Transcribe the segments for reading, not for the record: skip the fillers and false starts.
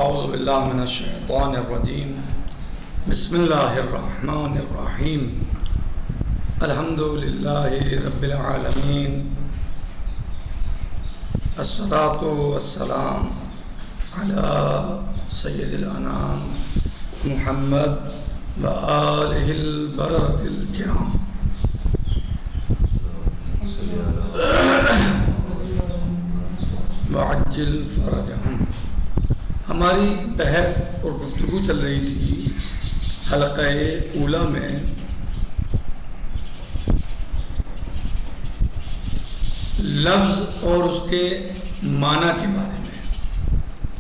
اعوذ باللہ من الشیطان الرجیم بسم اللہ الرحمن الرحیم الحمد للہ رب العالمین الصلاۃ والسلام علی سید الانام محمد وآلہ البررۃ الکرام. وعجل فرجہم. ہماری بحث اور گفتگو چل رہی تھی حلقہ اولا میں لفظ اور اس کے معنی کے بارے میں.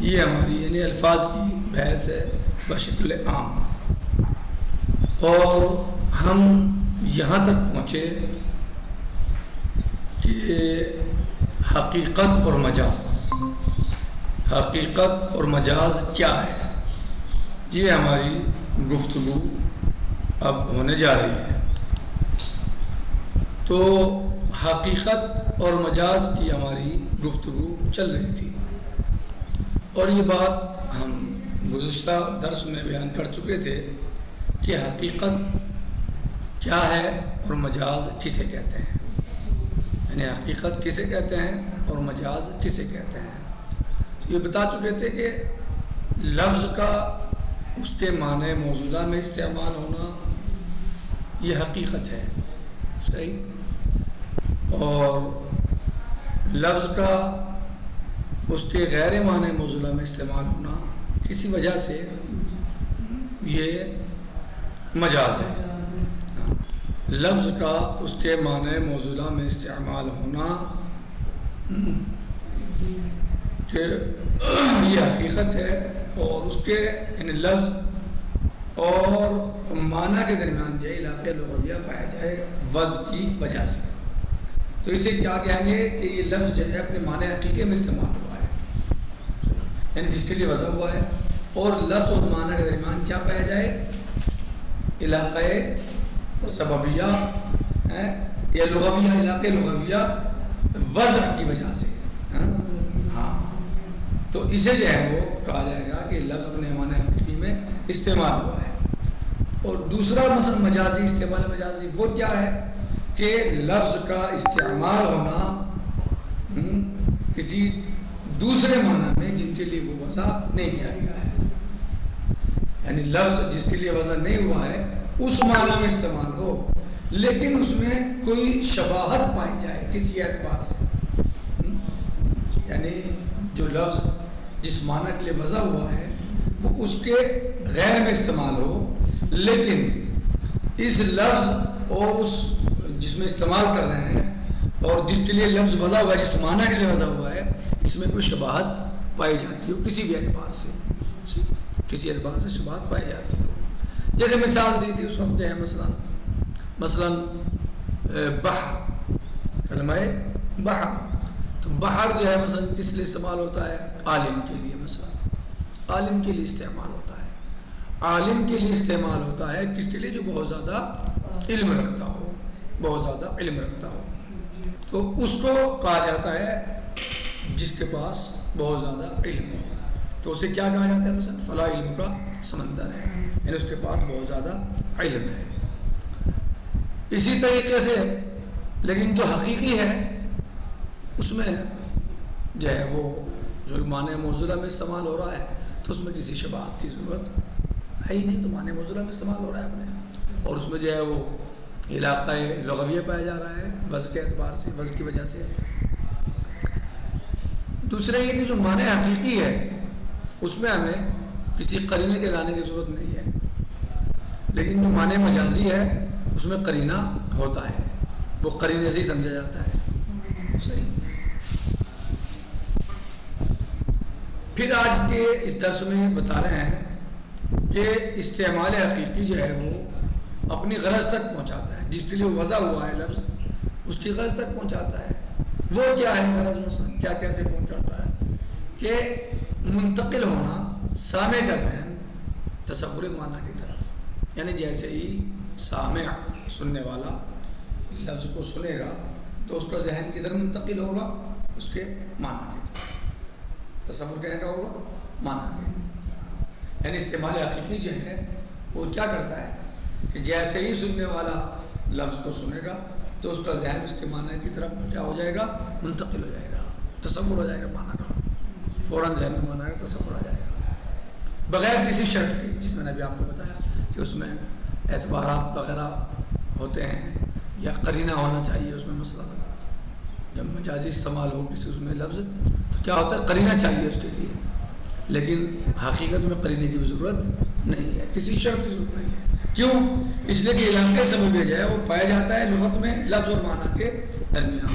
یہ ہماری یعنی الفاظ کی بحث ہے بشکل عام، اور ہم یہاں تک پہنچے کہ حقیقت اور مجاز، حقیقت اور مجاز کیا ہے. یہ ہماری گفتگو اب ہونے جا رہی ہے. تو حقیقت اور مجاز کی ہماری گفتگو چل رہی تھی، اور یہ بات ہم گزشتہ درس میں بیان کر چکے تھے کہ حقیقت کیا ہے اور مجاز کسے کہتے ہیں. یعنی حقیقت کسے کہتے ہیں اور مجاز کسے کہتے ہیں. یہ بتا چکے تھے کہ لفظ کا اس کے معنی موجودہ میں استعمال ہونا یہ حقیقت ہے، صحیح، اور لفظ کا اس کے غیر معنی موجودہ میں استعمال ہونا کسی وجہ سے یہ مجاز ہے. لفظ کا اس کے معنی موجودہ میں استعمال ہونا کہ یہ حقیقت ہے، اور اس کے یعنی لفظ اور معنی کے درمیان جو علاقہ لغویہ پایا جائے وضع کی وجہ سے. تو اسے کیا کہیں گے کہ یہ لفظ جو ہے اپنے معنی حقیقی میں استعمال ہوا ہے، یعنی جس کے لیے وضع ہوا ہے، اور لفظ اور معنی کے درمیان کیا پایا جائے علاقہ سببیہ یا لغویہ، علاقہ لغویہ وضع کی وجہ سے. ہاں، تو اسے جو ہے وہ کہا جائے گا کہ لفظ اپنے معنی حقیقی میں استعمال ہوا ہے. اور دوسرا مثلا مجازی استعمال مجازی وہ کیا ہے کہ لفظ کا استعمال ہونا کسی دوسرے معنی میں جن کے لیے وہ وضع نہیں کیا گیا ہے. یعنی لفظ جس کے لیے وضع نہیں ہوا ہے اس معنی میں استعمال ہو، لیکن اس میں کوئی شباہت پائی جائے کسی اعتبار سے. یعنی جو لفظ جس معنی کے لیے وضع ہوا ہے وہ اس کے غیر میں استعمال ہو، لیکن اس لفظ اور اس جس میں استعمال کر رہے ہیں اور جس کے لیے لفظ وضع ہوا ہے، جس معنی کے لیے وضع ہوا ہے، اس میں کوئی شباہت پائی جاتی ہو کسی بھی اعتبار سے، کسی اعتبار سے شباہت پائی جاتی ہو. جیسے مثال دی تھی اس وقت جو ہے مثلا بحر، کلمہ بحر. تو بحر جو ہے مثلا کس لیے استعمال ہوتا ہے؟ عالم کے لیے. مثلا عالم کے لیے استعمال ہوتا ہے. عالم کے لیے استعمال ہوتا ہے کس کے لیے؟ جو بہت زیادہ علم رکھتا ہو، بہت زیادہ علم رکھتا ہو. تو اس کو کہا جاتا ہے جس کے پاس بہت زیادہ علم ہو. تو اسے کیا کہا جاتا ہے؟ مثلا فلاں علم کا سمندر ہے، یعنی اس کے پاس بہت زیادہ علم ہے. اسی طریقے سے لیکن جو حقیقی ہے اس میں جو ہے وہ جو معنی موضوعہ میں استعمال ہو رہا ہے تو اس میں کسی شباہت کی ضرورت ہے ہی نہیں. تو معنی موضوعہ میں استعمال ہو رہا ہے اپنے، اور اس میں جو ہے وہ علاقہ لغویہ پایا جا رہا ہے وضع کے اعتبار سے، وضع کی وجہ سے. دوسرا یہ کہ جو معنی حقیقی ہے اس میں ہمیں کسی قرینے کے لانے کی ضرورت نہیں ہے، لیکن جو معنی مجازی ہے اس میں قرینہ ہوتا ہے، وہ قرینے سے ہی سمجھا جاتا ہے. صحیح. پھر آج کے اس درس میں بتا رہے ہیں کہ استعمال حقیقی جو ہے وہ اپنی غرض تک پہنچاتا ہے، جس کے لیے وضع ہوا ہے لفظ اس کی غرض تک پہنچاتا ہے. وہ کیا ہے غرض؟ مثلا کیا کیسے پہنچاتا ہے کہ منتقل ہونا سامع کا ذہن تصور معنی کی طرف. یعنی جیسے ہی سامع سننے والا لفظ کو سنے گا تو اس کا ذہن کدھر منتقل ہوگا؟ اس کے معنی کی طرف. تصور کہنے کا ہوگا معنی کے، یعنی استعمال حقیقی جو ہے وہ کیا کرتا ہے کہ جیسے ہی سننے والا لفظ کو سنے گا تو اس کا ذہن اس کے معنی کی طرف کیا ہو جائے گا، منتقل ہو جائے گا، تصور ہو جائے گا معنی کا، فوراً ذہن میں معنی کا تصور آ جائے گا بغیر کسی شرط کے، جس میں نے ابھی آپ کو بتایا کہ اس میں اعتبارات وغیرہ ہوتے ہیں یا قرینہ ہونا چاہیے اس میں مسئلہ۔ جب مجازی استعمال ہو کسی اس میں لفظ تو کیا ہوتا ہے، قرینہ چاہیے اس کے لیے، لیکن حقیقت میں قرینے کی بھی ضرورت نہیں ہے، کسی شرط کی ضرورت نہیں ہے۔ کیوں؟ اس لیے کہ علاقے سبب جو ہے وہ پایا جاتا ہے لغت میں لفظ اور معنی کے درمیان،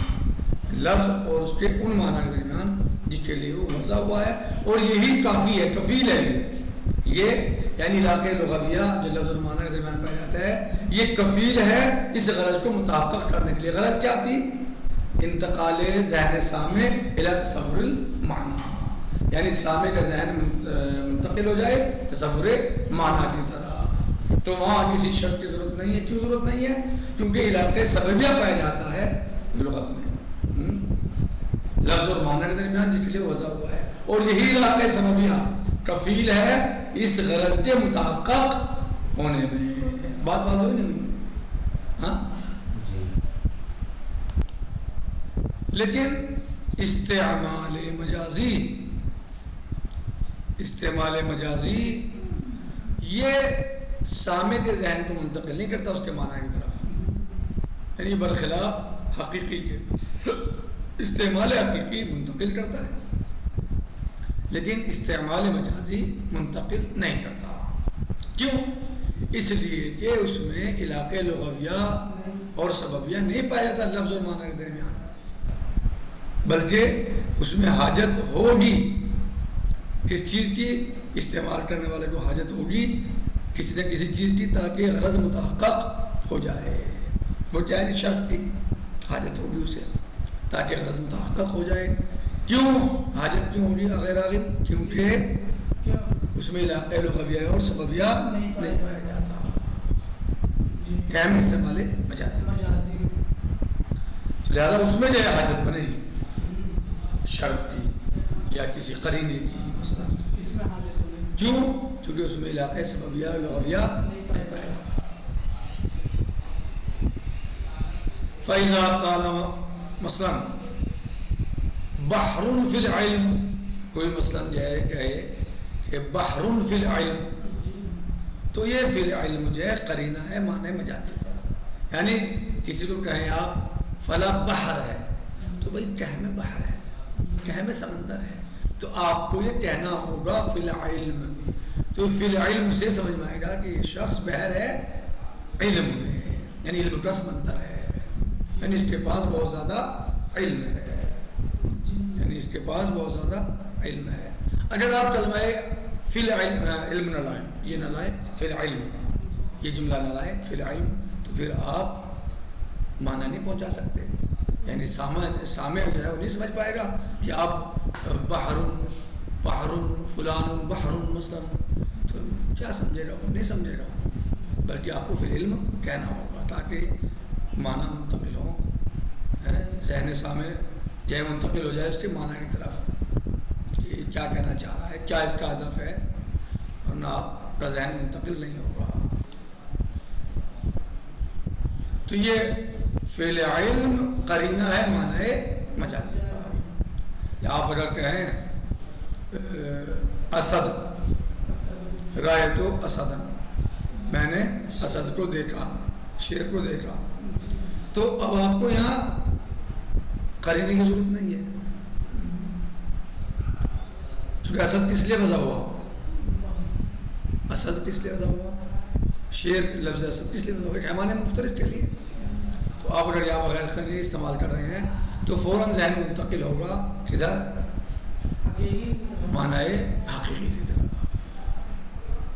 لفظ اور اس کے ان معنی کے درمیان جس کے لیے وہ وضع ہوا ہے، اور یہی کافی ہے، کفیل ہے یہ، یعنی علاقے لغویہ جو لفظ اور معنی کے درمیان پایا جاتا ہے یہ کفیل ہے اس غرض کو متحقق کرنے کے لیے۔ غرض کیا تھی؟ انتقال ذہن سامع الی تصور المعنی، یعنی سامع کا ذہن منتقل ہو جائے تصور معنی کی طرح۔ تو وہاں کسی شرط کی ضرورت نہیں ہے۔ کیوں ضرورت نہیں ہے؟ کیونکہ علاقے سببیہ پایا جاتا ہے لغت میں لفظ اور معنی کے درمیان جس کے لیے وضع ہوا ہے، اور یہی علاقے سببیہ کفیل ہے اس غرض کے متحقق ہونے میں۔ بات واضح ہوئی نہیں ہوئی؟ ہاں، لیکن استعمال مجازی یہ سامع کے ذہن کو منتقل نہیں کرتا اس کے معنی کی طرف، یعنی برخلاف حقیقی کے استعمال حقیقی منتقل کرتا ہے لیکن استعمال مجازی منتقل نہیں کرتا۔ کیوں؟ اس لیے کہ اس میں علاقے لغویہ اور سببیہ نہیں پایا جاتا لفظ اور معنی کے درمیان، بلکہ اس میں حاجت ہوگی کس چیز کی؟ استعمال کرنے والے کو حاجت ہوگی کسی نہ کسی چیز کی تاکہ غرض متحقق ہو جائے۔ وہ کیا ہے؟ شرط کی حاجت ہوگی اسے تاکہ غرض متحقق ہو جائے۔ کیوں حاجت کیوں ہوگی غیر راغب؟ کیونکہ اس میں علاقے لغویہ اور سببیہ نہیں پایا جاتا، قائم استعمال مجازی، لہذا اس میں جو ہے حاجت بنے گی شرط کی یا کسی قرینے کی مثلا۔ کیوں؟ کیونکہ اس میں علاقے سببیہ لغویہ نہیں پایا جاتا۔ فَإِذَا قَالَ مثلا بحر فی العلم، کوئی مثلا جو ہے کہے کہ بحر فی العلم، تو یہ فی العلم جو ہے قرینہ ہے معنی مجازی، یعنی کسی کو کہیں آپ فلا بحر ہے تو بھائی کہہ میں بحر ہے، کہہ میں سمندر ہے، تو آپ کو یہ کہنا ہوگا فی العلم، تو فی العلم سے سمجھ میں آئے گا کہ یہ شخص بحر ہے علم میں، یعنی علم کا سمندر ہے، یعنی اس کے پاس بہت زیادہ علم ہے، یعنی اس کے پاس بہت زیادہ علم ہے۔ اگر آپ کلمہ فی العلم علم نہ لائیں، یہ نہ لائیں فی العلم، یہ جملہ نہ لائیں فی العلم، تو پھر آپ معنی نہیں پہنچا سکتے، یعنی سامع جو ہے وہ نہیں سمجھ پائے گا کہ آپ بحر فلان بحر مثلا، تو کیا سمجھے گا؟ وہ نہیں سمجھے گا، بلکہ آپ کو فی العلم کہنا ہوگا تاکہ معنی منتقل ہو، ذہن سامع جو منتقل ہو جائے اس کے معنی کی طرف کہ کیا کہنا چاہ رہا ہے، کیا اس کا ہدف ہے، ورنہ آپ کا ذہن منتقل نہیں ہوگا۔ تو یہ فعل علم قرینہ ہے معنی مجازی کا۔ یا آپ اگر کہیں اسد رایت اسدن، میں نے اسد کو دیکھا، شیر کو دیکھا، تو اب آپ کو یہاں قرینے کی ضرورت نہیں ہے، کیونکہ اسد کس لیے وضع ہوا؟ اسد کس لیے وضع ہوا؟ شیر لفظ اسد کس لیے وضع ہوا؟ حیوان مفترس کے لیے۔ تو آپ اگر یہاں بغیر قرینے استعمال کر رہے ہیں تو فوراً ذہن منتقل ہوگا کدھر؟ معنی حقیقی کی طرف،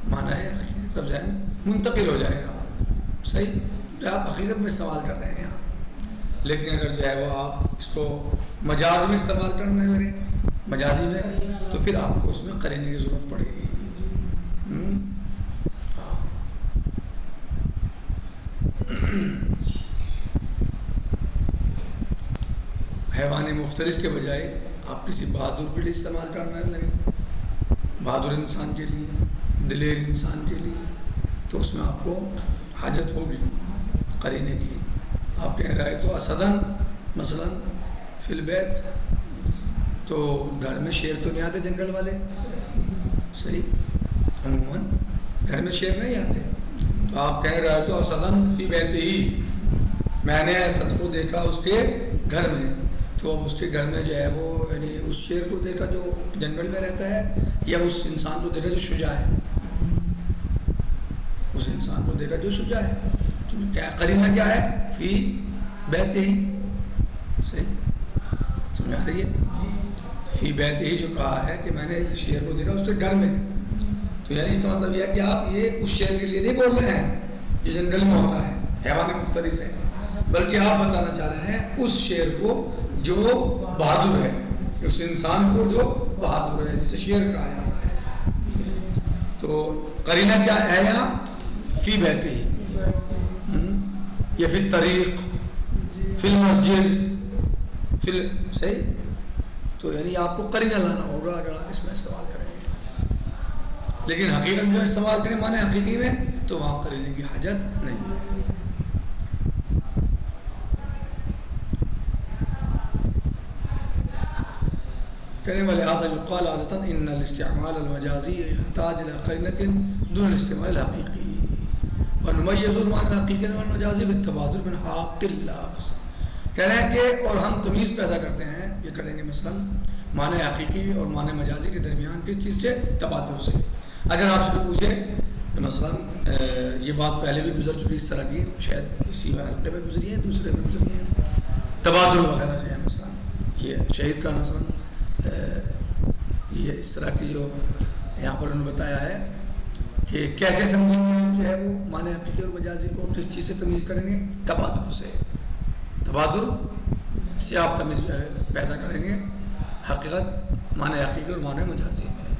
معنی حقیقی کی طرف ذہن منتقل ہو جائے گا۔ صحیح، آپ حقیقت میں استعمال کر رہے ہیں یہاں، لیکن اگر جو ہے وہ آپ اس کو مجاز میں استعمال کرنے لگے، مجازی میں، تو پھر آپ کو اس میں قرینے کی ضرورت پڑے گی۔ حیوان مفترس کے بجائے آپ کسی بہادر کے لیے استعمال کرنے لگے، بہادر انسان کے لیے، دلیر انسان کے لیے، تو اس میں آپ کو حاجت ہوگی قرینے کی. آپ کہہ رہے تو اسدن مثلا فی البیت، تو گھر میں شیر تو نہیں آتے جنگل والے، صحیح، عموماً گھر میں شیر نہیں آتے. تو آپ کہہ رہے تو اسدن فی بیت ہی، میں نے اسد کو دیکھا اس کے گھر میں، تو اب اس کے گھر میں جو ہے وہ یعنی اس شیر کو دیکھا جو جنگل میں رہتا ہے، یا اس انسان کو دیکھا جو شجاع ہے، اس انسان کو دیکھا جو شجاع ہے. تو کیا قرینہ کیا ہے؟ فی بیت ہی. صحیح سمجھ آ رہی ہے؟ فی بیت ہی جو کہا ہے کہ میں نے شیر کو دیکھا اس کے گھر میں، تو یعنی اس کا مطلب یہ ہے کہ آپ یہ اس شیر کے لیے نہیں بول رہے ہیں جو جنگل میں ہوتا ہے حیوان مفترس ہے، بلکہ آپ بتانا چاہ رہے ہیں اس شیر کو جو بہادر ہے، اس انسان کو جو بہادر ہے جسے شیر کہا جاتا ہے. تو قرینہ کیا ہے یہاں؟ فی بیت ہی، یا فی الطریق، فی المسجد، صحیح. تو یعنی آپ کو قرینہ لانا ہوگا اگر آپ اس میں استعمال کریں گے، لیکن حقیقت میں استعمال کریں معنی حقیقی میں تو وہاں قرینے کی حاجت نہیں. کہنے والے لہٰذا یقال عادتاً ان الاستعمال المجازی يحتاج الى قرینة دون الاستعمال الحقیقی ونمیز المعنى الحقیقی والمجازی بالتبادل من حق اللفظ. کہہ رہے ہیں کہ اور ہم تمیز پیدا کرتے ہیں، یہ کریں گے مثلا معنی حقیقی اور معنی مجازی کے درمیان کس چیز سے؟ تبادل سے. اگر آپ سے پوچھے مثلا یہ بات پہلے بھی گزر چکی اس طرح کی، شاید اسی حلقے میں گزری ہے، دوسرے میں گزری ہے، تبادل وغیرہ جو ہے مثلا یہ شہید کا مثلا یہ اس طرح کی جو یہاں پر انہوں نے بتایا ہے کہ کیسے سمجھیں گے ہم جو ہے وہ معنی حقیقی اور مجازی کو، کس چیز سے تمیز کریں گے؟ تبادل سے. تبادل سے آپ تمیز پیدا کریں گے حقیقت معنی حقیقی اور معنی مجازی میں.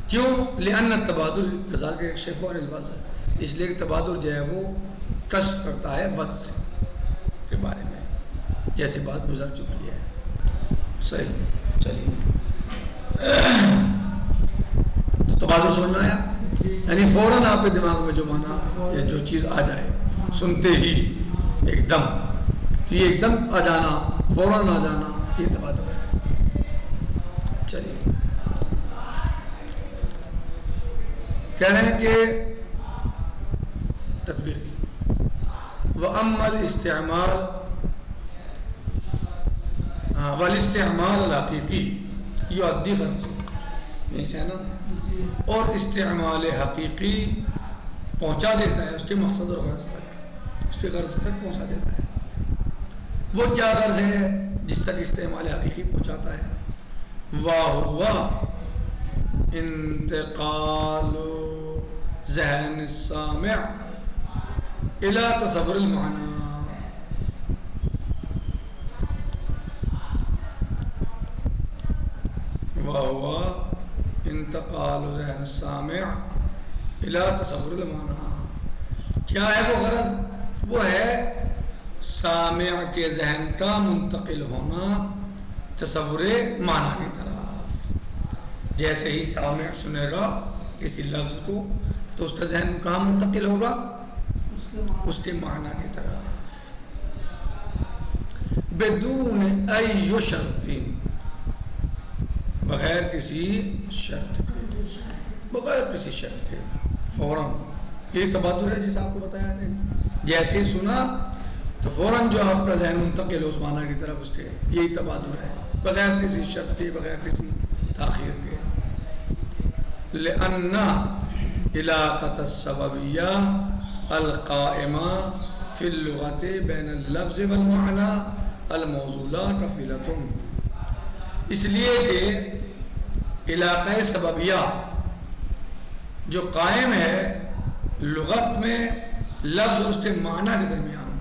کیوں؟ لأن التبادل غزال کے شیخ اور الوصف، اس لیے کہ تبادل جو ہے وہ کشف کرتا ہے وصف کے بارے میں، جیسے بات گزر چکی ہے. صحیح. چلیے تبادل سننا ہے، یعنی فوراً آپ کے دماغ میں جو معنی یا جو چیز آ جائے سنتے ہی ایک دم، تو یہ ایک دم آ جانا، فوراً آ جانا، یہ تبادل ہے. چلیے کہہ رہے ہیں کہ تطبیق وَأَمَّا الْإِسْتِعْمَالُ والاستعمال الحقیقی یؤدی غرض، نہیں ہے نا، اور استعمال حقیقی پہنچا دیتا ہے اس کے مقصد اور غرض تک، اس کے غرض تک پہنچا دیتا ہے. وہ کیا غرض ہے جس تک استعمال حقیقی پہنچاتا ہے؟ وَهُوَ انتقال ذہن السامع الى تصور المعنى. وَهُوَ انتقال ذہن السامع الى تصور المعنى. کیا ہے وہ غرض؟ وہ ہے سامع کے ذہن کا منتقل ہونا تصور معنی کی طرف. جیسے ہی سامع سنے گا کسی لفظ کو تو اس کا ذہن کہاں منتقل ہوگا؟ اس کے معنی کی طرف. بدون ای شرط، بغیر کسی شرط کے، بغیر کسی شرط کے فوراً. یہ تبادل ہے جسے آپ کو بتایا ہے، جیسے ہی سنا تو فوراً جو آپ کا ذہن منتقل اس معنی کی طرف اس کے، یہی تبادل ہے بغیر کسی شرط کے، بغیر کسی تاخیر کے. لأن علاقة السببية القائمة في اللغة بين اللفظ والمعنى الموصولة كفيلة. اس لیے کہ علاقہ سببیہ جو قائم ہے لغت میں لفظ اور اس کے معنی کے درمیان،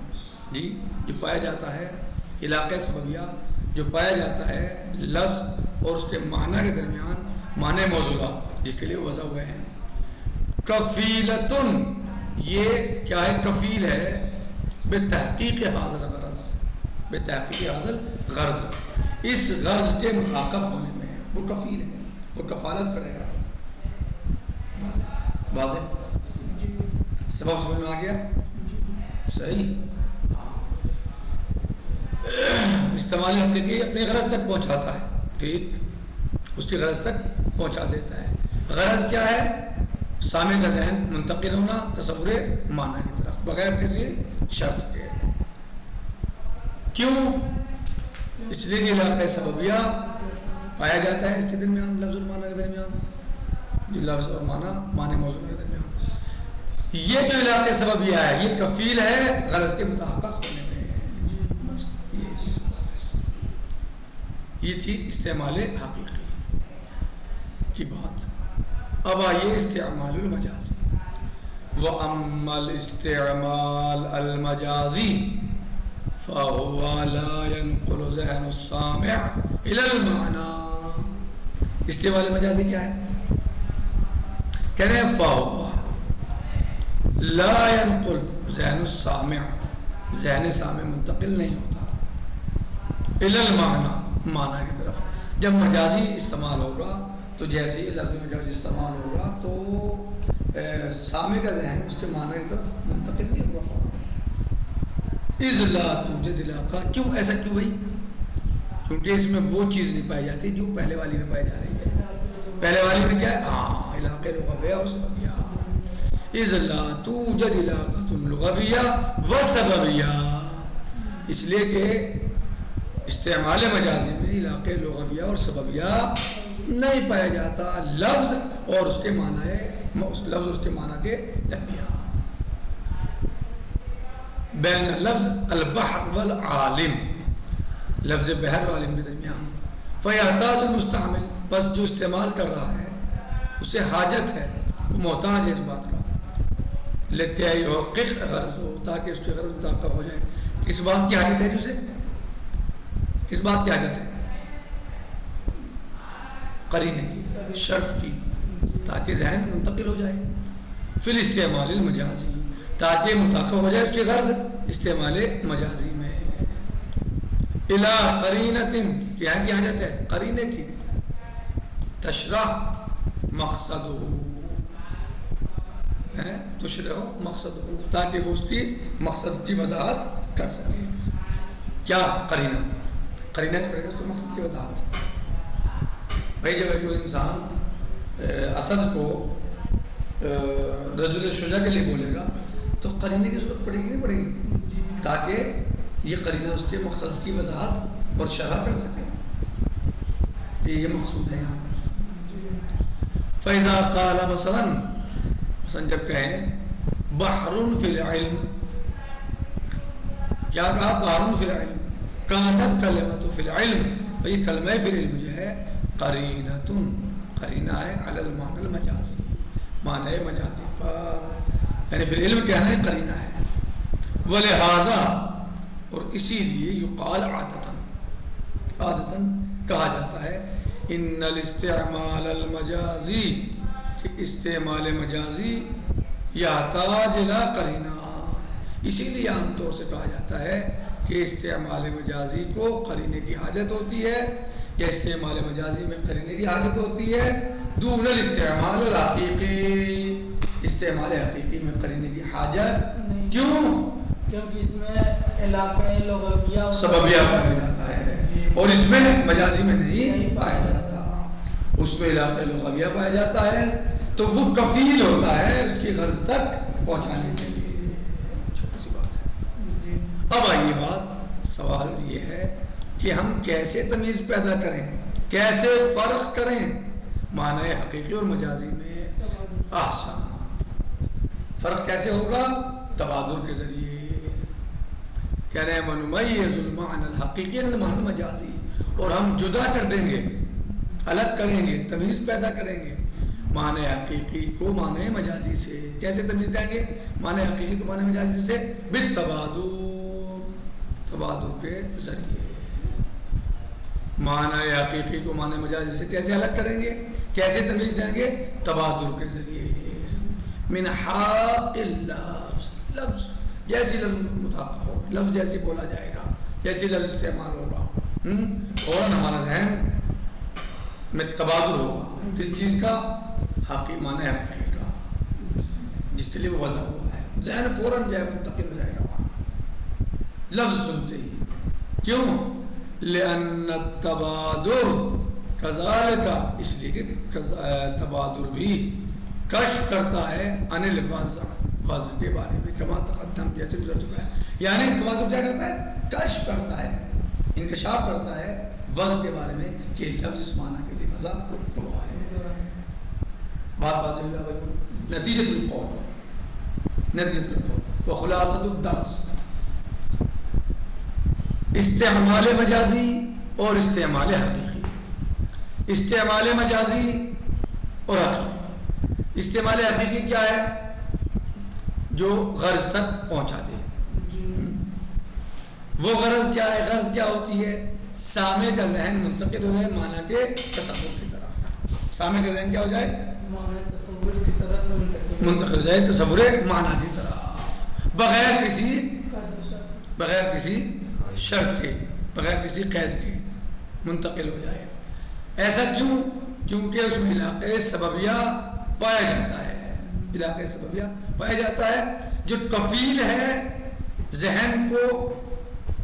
جی جو پایا جاتا ہے، علاقہ سببیہ جو پایا جاتا ہے لفظ اور اس کے معنی کے درمیان، معنی موصولہ جس کے لیے وضع ہوئے ہیں. کفیلتن، یہ کیا ہے؟ کفیل ہے بتحقیق حاصل غرض، بتحقیق حاصل غرض، اس غرض کے متحقق ہونے میں ہے، وہ کفیل ہے، وہ کفالت کرے گا. واضح؟ سبب سمجھ میں آ گیا؟ صحیح. استعمال حقیقی اپنی غرض تک پہنچاتا ہے، ٹھیک، اس کی غرض تک پہنچا دیتا ہے. غرض کیا ہے؟ سامع کا ذہن منتقل ہونا تصور معنی کی طرف بغیر کسی شرط کے. کیوں؟ اس لیے کہ علاقہ سببیہ پایا جاتا ہے اس کے درمیان، لفظ اور معنی کے درمیان، جو لفظ اور معنی موضوع کے درمیان. یہ جو علاقہ سببیہ ہے یہ کفیل ہے غرض کے متحقق ہونے میں. بس یہ چیز یہ تھی استعمال حقیقی کی بات. اب آئیے استعمال المجازی. وَأَمَّا الْإِسْتِعْمَالُ الْمَجَازِي فَهُوَ لَا يَنْقُلُ ذَهْنُ السَّامِعِ إِلَى الْمَعْنَى. استعمال مجازی کیا ہے؟ کہہ رہے ہیں فَهُوَ لا ينقل ذہن السامع، ذہن سامع منتقل نہیں ہوتا الی المعنی، معنی کی طرف. جب مجازی استعمال ہوگا تو جیسے ہی لفظ مجازی استعمال ہوگا تو سامع کا ذہن اس کے معنی کی طرف منتقل نہیں ہوگا. اذ لا توجد علاقہ. کیوں ایسا کیوں بھائی؟ کیونکہ اس میں وہ چیز نہیں پائی جاتی جو پہلے والی میں پائی جا رہی ہے. پہلے والی میں کیا ہے؟ ہاں علاقے لغویہ اور سببیہ. اذ لا توجد علاقۃ لغویہ و سببیہ. اس لیے کہ استعمال مجازی میں علاقے لغویہ اور سببیہ نہیں پایا جاتا لفظ اور اس کے معنی، اس لفظ اور اس کے معنی کے درمیان. بین لفظ البحر والعالم، لفظ بحر اور عالم کے درمیان. فیحتاج المستعمل، بس جو استعمال کر رہا ہے اسے حاجت ہے، وہ محتاج ہے اس بات کا، لیتے یحقق غرض ہو، تاکہ اس کی غرض متحقق ہو جائے. کس بات کی حاجت ہے اسے؟ کس بات کی حاجت ہے؟ قرینے کی، شرط کی، تاکہ ذہن منتقل ہو جائے. فی الاستعمال المجازی، تاکہ متحقق ہو جائے اس کی غرض استعمال مجازی میں. الی قرینۃ، یہاں کی حاجت ہے قرینے کی. تشرح مقصد تشرح مقصد، تاکہ وہ اس کی مقصد کی وضاحت کر سکے. کیا قرینہ؟ قرینہ سے پڑے گا اس کو مقصد کی وضاحت. بھائی جب کوئی انسان اسد کو رجل شجاع کے لیے بولے گا تو قرینے کی ضرورت پڑے گی نہیں پڑے گی، تاکہ یہ قرینہ اس کے مقصد کی وضاحت اور شرح کر سکے کہ یہ مقصود ہے یہاں. فَإِذَا قَالَ مثلا جب کہیں بحر فی العلم، کیا کہا؟ بحر فی العلم. کانت کلمۃ فی العلم، یہ کلمہ فی العلم جو ہے قرینۃ، قرینہ ہے علی المعنی المجازی، معنی مجازی پر، یعنی فی العلم کہنا ہے قرینہ ہے. ولہذا، اور اسی لیے یقال عادتاً کہا جاتا ہے ان الاستعمال المجازی، کہ استعمال مجازی یحتاج الی قرینہ. اسی لیے عام طور سے کہا جاتا ہے کہ استعمال مجازی کو قرینے کی حاجت ہوتی ہے، یا استعمال مجازی میں قرینے کی حاجت ہوتی ہے. دون الاستعمال الحقیقی، استعمال حقیقی میں قرینے کی حاجت نہیں. کیوں؟ کیونکہ اس میں علاقے لغویہ سببیہ پایا جاتا ہے، اور اس میں مجازی میں نہیں پایا جاتا. اس میں علاقے لغویہ پایا جاتا ہے تو وہ کفیل ہوتا ہے اس کی غرض تک پہنچانے کے لیے. چھوٹی سی بات ہے. اب آئیے بات، سوال یہ ہے کہ ہم کیسے تمیز پیدا کریں، کیسے فرق کریں معنی حقیقی اور مجازی میں؟ احسن، فرق کیسے ہوگا؟ تبادل کے ذریعے. کہہ رہے ہیں ونمیز المعنی الحقیقی من المعنی المجازی، اور ہم جدا کر دیں گے، الگ کریں گے، تمیز پیدا کریں گے معنی حقیقی کو معنی مجازی سے. کیسے تمیز دیں گے معنی حقیقی کو معنی مجازی سے؟ بالتبادل، تبادل کے ذریعے. معنی حقیقی کو معنی مجازی سے کیسے الگ کریں گے، کیسے تمیز دیں گے؟ تبادل کے ذریعے. من حق اللفظ، لفظ جیسی لفظ مطابق ہو، لفظ جیسی بولا جائے گا، جیسی لفظ استعمال ہوگا، فوراً ہمارا ذہن میں تبادل ہوگا کس چیز کا؟ معنی حقیقی کا، جس کے لیے وہ وضع ہوا ہے، ذہن فوراً جو ہے منتقل ہو جائے گا وہاں لفظ سنتے ہی. کیوں؟ لأن التبادر كذلك، اس لیے کہ تبادر بھی کشف کرتا ہے عن الوضع کے بارے میں، کما تقدم جیسے گزر چکا ہے. یعنی تبادر کیا کرتا ہے؟ کشف کرتا ہے، انکشاف کرتا ہے وضع کے بارے میں کہ لفظ اس معنی کے لیے وضع ہوا ہے. بات واضح ہو گئی. نتیجۃ القول وخلاصۃ الدرس، استعمال مجازی اور استعمال حقیقی. استعمال مجازی اور حقیقی. استعمال حقیقی کیا ہے؟ جو غرض تک پہنچا دے. وہ غرض کیا ہے؟ غرض کیا ہوتی ہے؟ سامع کا ذہن منتقل ہو جائے معنی کے تصور کی طرف. سامع کا ذہن کیا ہو جائے؟ تصور کی طرف منتقل ہو جائے تصور معنی کی طرف، بغیر کسی شرط کے، بغیر کسی قید کے منتقل ہو جائے. ایسا کیوں؟ کیونکہ اس میں علاقے سببیہ پایا جاتا ہے. علاقے سببیہ پایا جاتا ہے جو کفیل ہے ذہن کو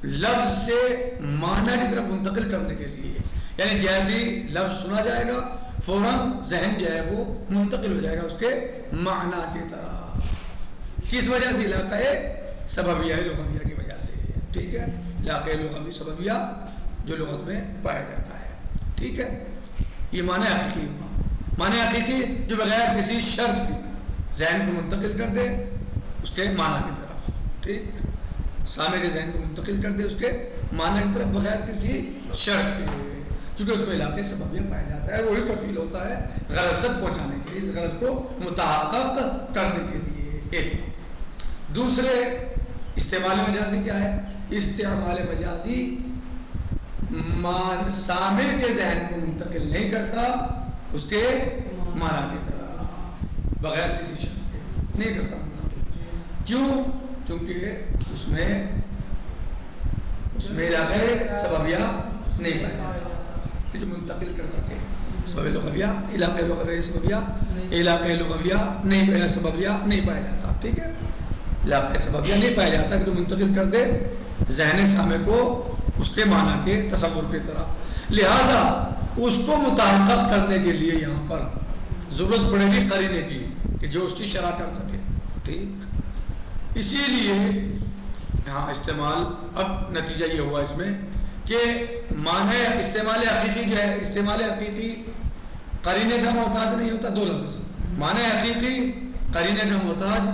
لفظ سے معنی کی طرف منتقل کرنے کے لیے. یعنی جیسے لفظ سنا جائے گا فوراً ذہن جو ہے وہ منتقل ہو جائے گا اس کے معنی کی طرف. کس وجہ سے؟ علاقہ سببیہ لغویہ کی وجہ سے. ٹھیک ہے، علاقہ لغوی سببیہ جو لغت میں پایا جاتا ہے. ٹھیک ہے، یہ معنی حقیقی ہوا. معنی حقیقی جو بغیر کسی شرط کی ذہن کو منتقل کر دے اس کے معنی کی طرف. ٹھیک، سامع کے ذہن کو منتقل کر دے اس کے معنی کی طرف بغیر کسی شرط کے، کیونکہ اس میں علاقے سببیہ پایا جاتا ہے. وہی کفیل ہوتا ہے غرض تک پہنچانے کے لیے، اس غرض کو متحقق کرنے کے لیے. ایک دوسرے استعمال مجازی کیا ہے؟ استعمال مجازی سامع کے ذہن کو منتقل نہیں کرتا اس کے معنی کی طرف بغیر کسی شرط کے نہیں کرتا منتقل. کیوں؟ کیونکہ اس میں علاقہ سببیہ نہیں پایا جاتا کہ جو منتقل کر سکے. سبب لغویہ، علاقہ لغویہ سببیہ، علاقہ لغویہ نہیں پایا، سببیہ نہیں پایا جاتا. ٹھیک ہے، علاقہ سببیہ نہیں پایا جاتا کہ جو منتقل کر دے ذہن سامع کو اس کے معنی کے تصور کی طرف. لہذا اس کو متحقق کرنے کے لیے یہاں پر ضرورت پڑے گی قرینے کی کہ جو اس کی شرح کر سکے. ٹھیک، اسی لیے یہاں استعمال، اب نتیجہ یہ ہوا اس میں کہ معنی استعمال حقیقی جو ہے، استعمال حقیقی قرینے کا محتاج نہیں ہوتا. دو لفظ معنی حقیقی قرینے کا محتاج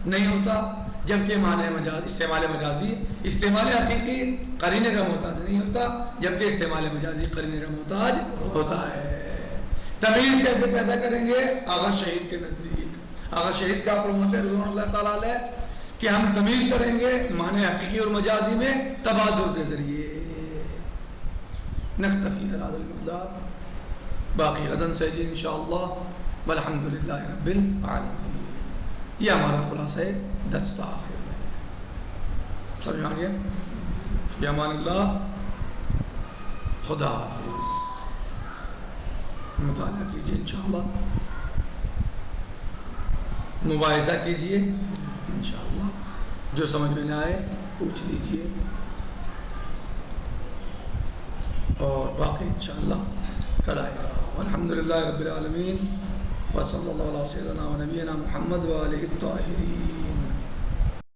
نہیں ہوتا، جبکہ معنی استعمال مجازی استعمال حقیقی قرینے کا محتاج نہیں ہوتا، جبکہ استعمال مجازی قرینے کا محتاج ہوتا ہے. تمیز کیسے پیدا کریں گے؟ آغا شہید کے نزدیک، آغا شہید کا فرمان ہے رضوان اللہ تعالیٰ علیہ کہ ہم تمیز کریں گے معنی حقیقی اور مجازی میں تبادل کے ذریعے. نکتفی بہذا المقدار، باقی غدن سے جی انشاءاللہ. والحمدللہ رب العالمین. یہ ہمارا خلاصہ ہے درس تھا. آخر میں سمجھ آ گیا؟ فی امان اللہ، خدا حافظ. مطالعہ کیجیے انشاءاللہ، مباحثہ کیجیے انشاءاللہ، جو سمجھ میں نہ آئے پوچھ لیجیے، اور باقی انشاءاللہ کل آئے گا. والحمدللہ رب العالمین، وصلی اللہ علیہ سیدنا و نبینا محمد و آلہ الطاہرین.